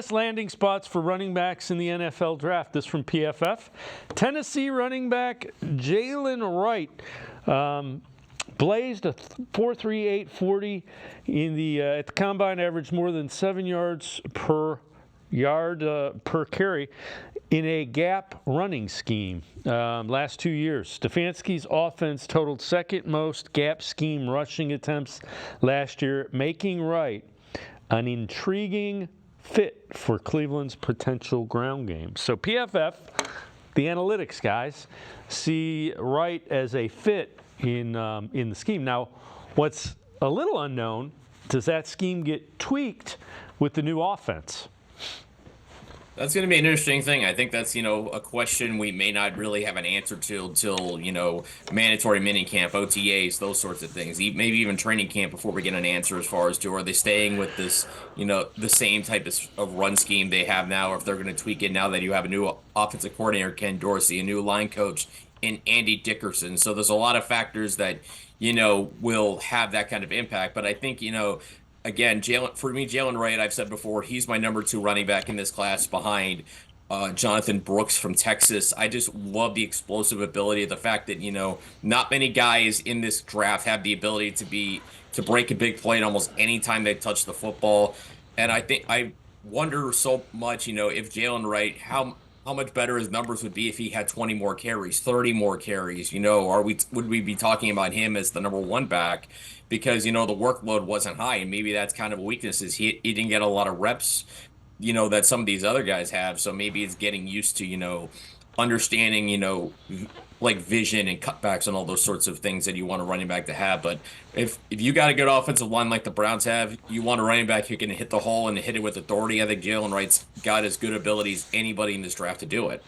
Best landing spots for running backs in the NFL draft. This from PFF. Tennessee running back Jaylen Wright blazed a 4.38 40 in the at the combine, averaged more than 7 yards per carry in a gap running scheme last 2 years. Stefanski's offense totaled second most gap scheme rushing attempts last year, making Wright an intriguing fit for Cleveland's potential ground game. So PFF, the analytics guys, see Wright as a fit in the scheme. Now, what's a little unknown, does that scheme get tweaked with the new offense? That's going to be an interesting thing. I think that's, a question we may not really have an answer to till, mandatory minicamp, OTAs, those sorts of things. Maybe even training camp before we get an answer as far as to are they staying with this, the same type of run scheme they have now, or if they're going to tweak it now that you have a new offensive coordinator, Ken Dorsey, a new line coach in Andy Dickerson. So there's a lot of factors that, will have that kind of impact. But I think, again, Jaylen Wright, I've said before, he's my number 2 running back in this class behind Jonathan Brooks from Texas. I just love the explosive ability, the fact that, not many guys in this draft have the ability to break a big play at almost any time they touch the football. And I wonder so much, if Jaylen Wright, how much better his numbers would be if he had 20 more carries, 30 more carries. Would we be talking about him as the number 1 back? Because, the workload wasn't high, and maybe that's kind of a weakness is he didn't get a lot of reps, that some of these other guys have. So maybe it's getting used to, understanding, like vision and cutbacks and all those sorts of things that you want a running back to have. But if you got a good offensive line like the Browns have, you want a running back who can hit the hole and hit it with authority. I think Jaylen Wright's got as good abilities as anybody in this draft to do it.